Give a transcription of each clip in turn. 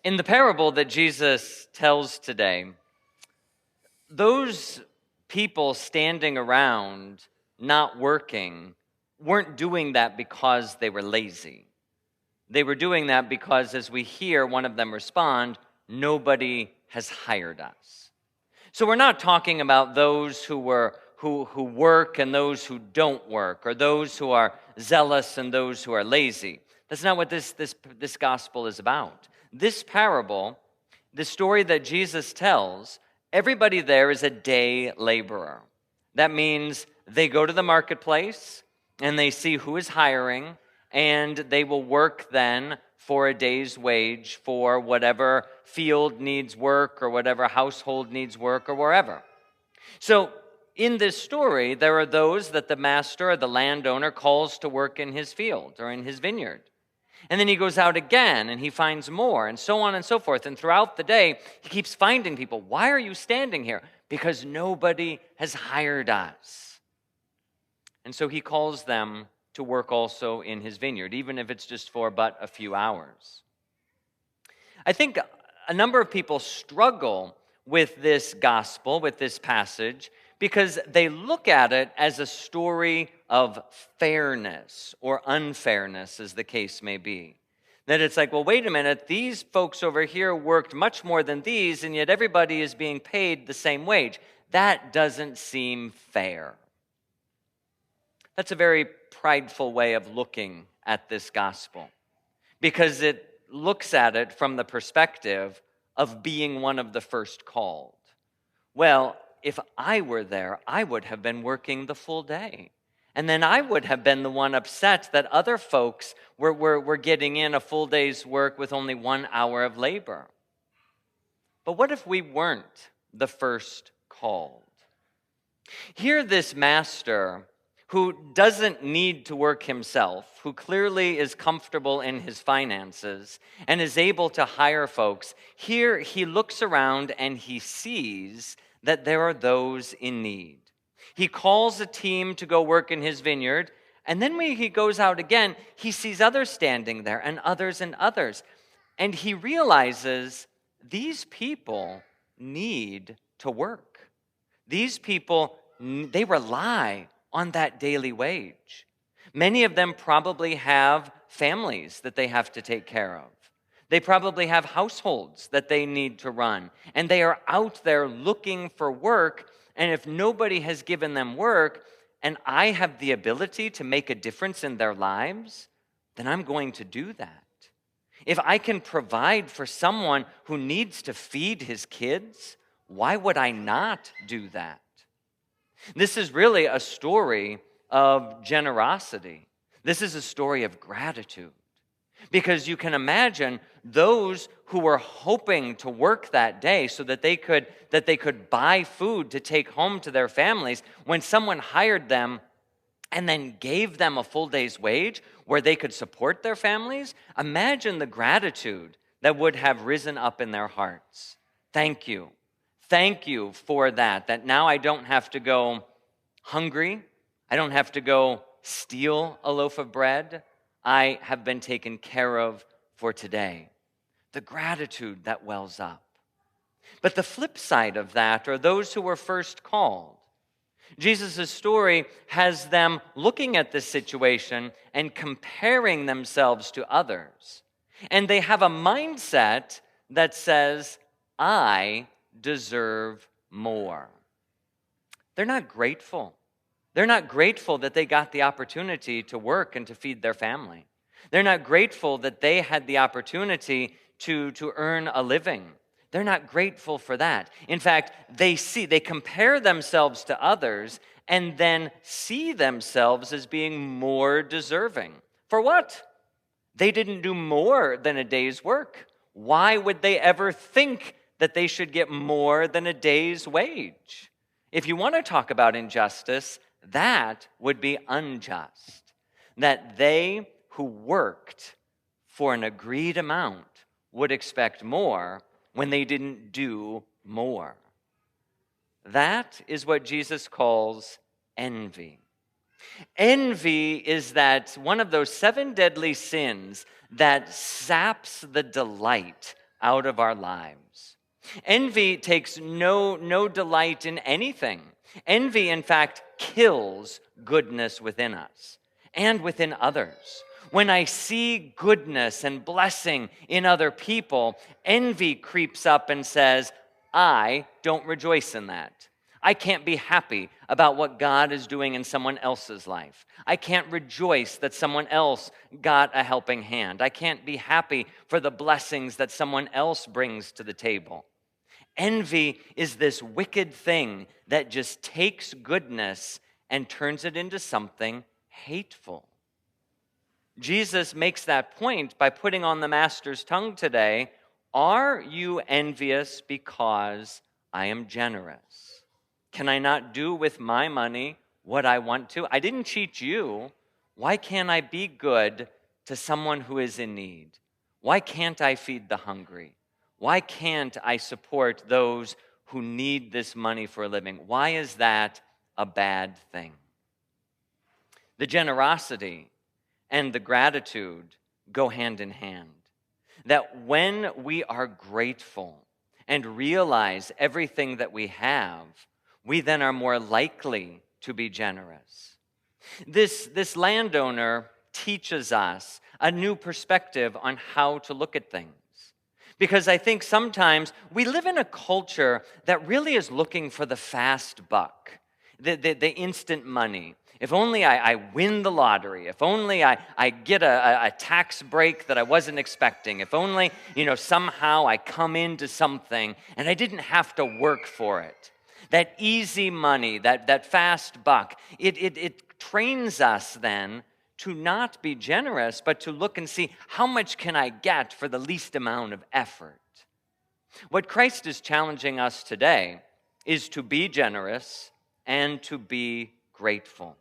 In the parable that Jesus tells today, those people standing around not working weren't doing that because they were lazy. They were doing that because, as we hear one of them respond, nobody has hired us. So we're not talking about those who work and those who don't work, or those who are zealous and those who are lazy. That's not what this gospel is about. This parable, the story that Jesus tells, everybody there is a day laborer. That means they go to the marketplace and they see who is hiring, and they will work then for a day's wage for whatever field needs work or whatever household needs work or wherever. So in this story, there are those that the master or the landowner calls to work in his field or in his vineyard. And then he goes out again and he finds more, and so on and so forth. And throughout the day, he keeps finding people. Why are you standing here? Because nobody has hired us. And so he calls them to work also in his vineyard, even if it's just for but a few hours. I think a number of people struggle with this gospel, with this passage, because they look at it as a story of fairness or unfairness, as the case may be. That it's like, well, wait a minute, these folks over here worked much more than these, and yet everybody is being paid the same wage. That doesn't seem fair. That's a very prideful way of looking at this gospel, because it looks at it from the perspective of being one of the first called. Well, if I were there, I would have been working the full day. And then I would have been the one upset that other folks were getting in a full day's work with only 1 hour of labor. But what if we weren't the first called? Here, this master who doesn't need to work himself, who clearly is comfortable in his finances and is able to hire folks, here he looks around and he sees that there are those in need. He calls a team to go work in his vineyard, and then when he goes out again, he sees others standing there and others and others. And he realizes these people need to work. These people, they rely on that daily wage. Many of them probably have families that they have to take care of. They probably have households that they need to run, and they are out there looking for work, and if nobody has given them work, and I have the ability to make a difference in their lives, then I'm going to do that. If I can provide for someone who needs to feed his kids, why would I not do that? This is really a story of generosity. This is a story of gratitude. Because you can imagine those who were hoping to work that day so that they could buy food to take home to their families, when someone hired them and then gave them a full day's wage where they could support their families, imagine the gratitude that would have risen up in their hearts. Thank you. Thank you for that now I don't have to go hungry. I don't have to go steal a loaf of bread. I have been taken care of for today. The gratitude that wells up. But the flip side of that are those who were first called. Jesus' story has them looking at this situation and comparing themselves to others. And they have a mindset that says, I deserve more. They're not grateful. They're not grateful that they got the opportunity to work and to feed their family. They're not grateful that they had the opportunity to earn a living. They're not grateful for that. In fact, they compare themselves to others and then see themselves as being more deserving. For what? They didn't do more than a day's work. Why would they ever think that they should get more than a day's wage? If you want to talk about injustice, that would be unjust. That they who worked for an agreed amount would expect more when they didn't do more. That is what Jesus calls envy. Envy is that one of those 7 deadly sins that saps the delight out of our lives. Envy takes no delight in anything. Envy, in fact, kills goodness within us and within others. When I see goodness and blessing in other people, envy creeps up and says, I don't rejoice in that. I can't be happy about what God is doing in someone else's life. I can't rejoice that someone else got a helping hand. I can't be happy for the blessings that someone else brings to the table. Envy is this wicked thing that just takes goodness and turns it into something hateful. Jesus makes that point by putting on the Master's tongue today, are you envious because I am generous? Can I not do with my money what I want to? I didn't cheat you. Why can't I be good to someone who is in need? Why can't I feed the hungry? Why can't I support those who need this money for a living? Why is that a bad thing? The generosity and the gratitude go hand in hand. That when we are grateful and realize everything that we have, we then are more likely to be generous. This landowner teaches us a new perspective on how to look at things. Because I think sometimes we live in a culture that really is looking for the fast buck, the instant money. If only I win the lottery, if only I get a tax break that I wasn't expecting, if only, somehow I come into something and I didn't have to work for it. That easy money, that fast buck, it trains us then to not be generous, but to look and see how much can I get for the least amount of effort. What Christ is challenging us today is to be generous and to be grateful.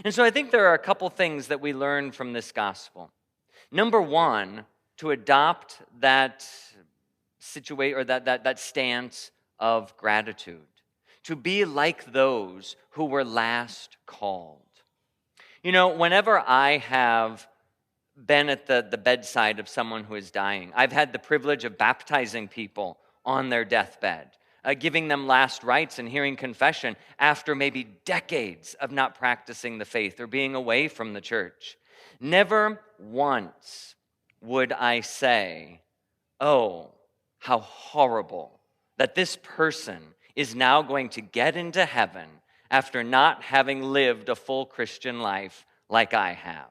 And so I think there are a couple things that we learn from this gospel. Number one, to adopt that situation or that stance of gratitude, to be like those who were last called. Whenever I have been at the bedside of someone who is dying, I've had the privilege of baptizing people on their deathbed, giving them last rites and hearing confession after maybe decades of not practicing the faith or being away from the church. Never once would I say, oh, how horrible that this person is now going to get into heaven after not having lived a full Christian life like I have.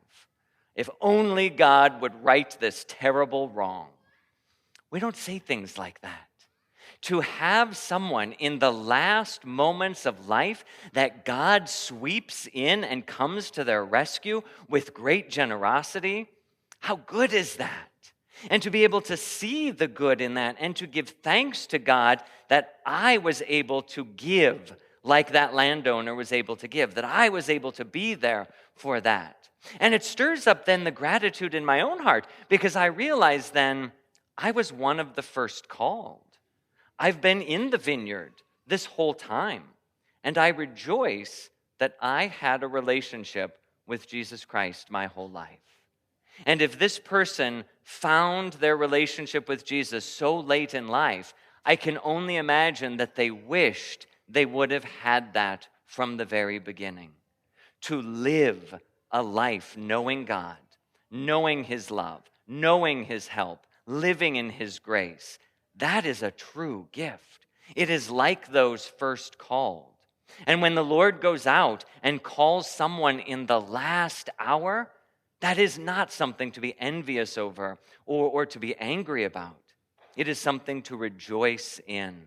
If only God would right this terrible wrong. We don't say things like that. To have someone in the last moments of life that God sweeps in and comes to their rescue with great generosity, how good is that? And to be able to see the good in that and to give thanks to God that I was able to give like that landowner was able to give, that I was able to be there for that. And it stirs up then the gratitude in my own heart because I realize then I was one of the first called. I've been in the vineyard this whole time, and I rejoice that I had a relationship with Jesus Christ my whole life. And if this person found their relationship with Jesus so late in life, I can only imagine that they wished they would have had that from the very beginning. To live a life knowing God, knowing His love, knowing His help, living in His grace. That is a true gift. It is like those first called. And when the Lord goes out and calls someone in the last hour, that is not something to be envious over or to be angry about. It is something to rejoice in,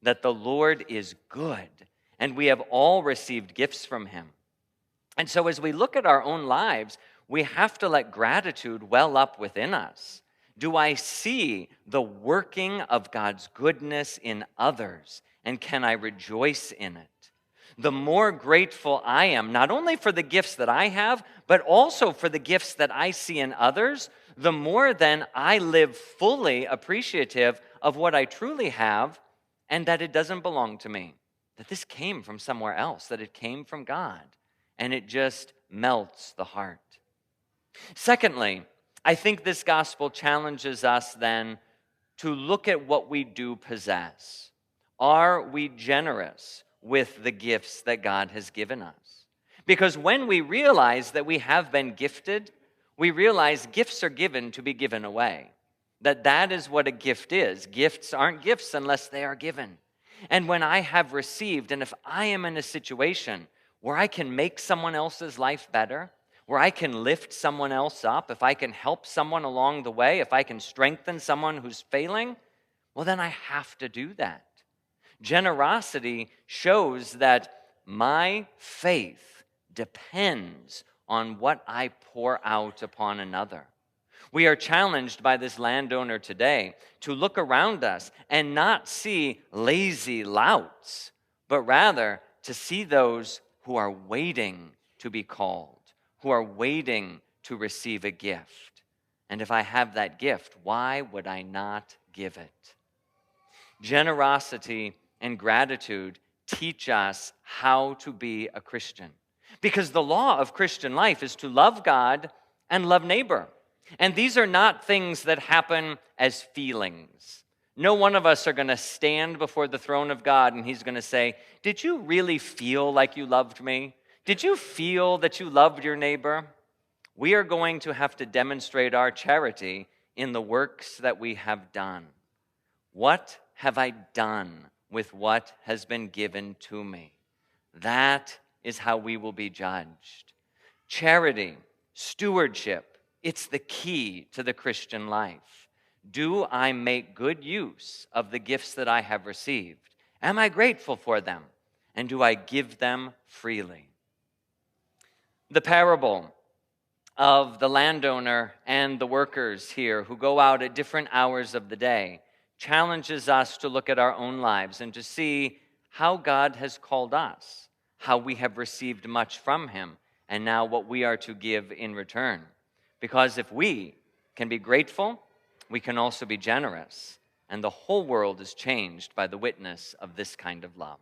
that the Lord is good, and we have all received gifts from Him. And so as we look at our own lives, we have to let gratitude well up within us. Do I see the working of God's goodness in others, and can I rejoice in it? The more grateful I am, not only for the gifts that I have, but also for the gifts that I see in others, the more then I live fully appreciative of what I truly have and that it doesn't belong to me, that this came from somewhere else, that it came from God, and it just melts the heart. Secondly, I think this gospel challenges us then to look at what we do possess. Are we generous with the gifts that God has given us? Because when we realize that we have been gifted, we realize gifts are given to be given away. That is what a gift is. Gifts aren't gifts unless they are given. And when I have received, and if I am in a situation where I can make someone else's life better, where I can lift someone else up, if I can help someone along the way, if I can strengthen someone who's failing, well, then I have to do that. Generosity shows that my faith depends on what I pour out upon another. We are challenged by this landowner today to look around us and not see lazy louts, but rather to see those who are waiting to be called, who are waiting to receive a gift. And if I have that gift, why would I not give it? Generosity and gratitude teach us how to be a Christian. Because the law of Christian life is to love God and love neighbor. And these are not things that happen as feelings. No one of us are going to stand before the throne of God and he's going to say, "Did you really feel like you loved me? Did you feel that you loved your neighbor?" We are going to have to demonstrate our charity in the works that we have done. What have I done with what has been given to me? That is how we will be judged. Charity, stewardship, it's the key to the Christian life. Do I make good use of the gifts that I have received? Am I grateful for them? And do I give them freely? The parable of the landowner and the workers here who go out at different hours of the day challenges us to look at our own lives and to see how God has called us, how we have received much from him, and now what we are to give in return. Because if we can be grateful, we can also be generous, and the whole world is changed by the witness of this kind of love.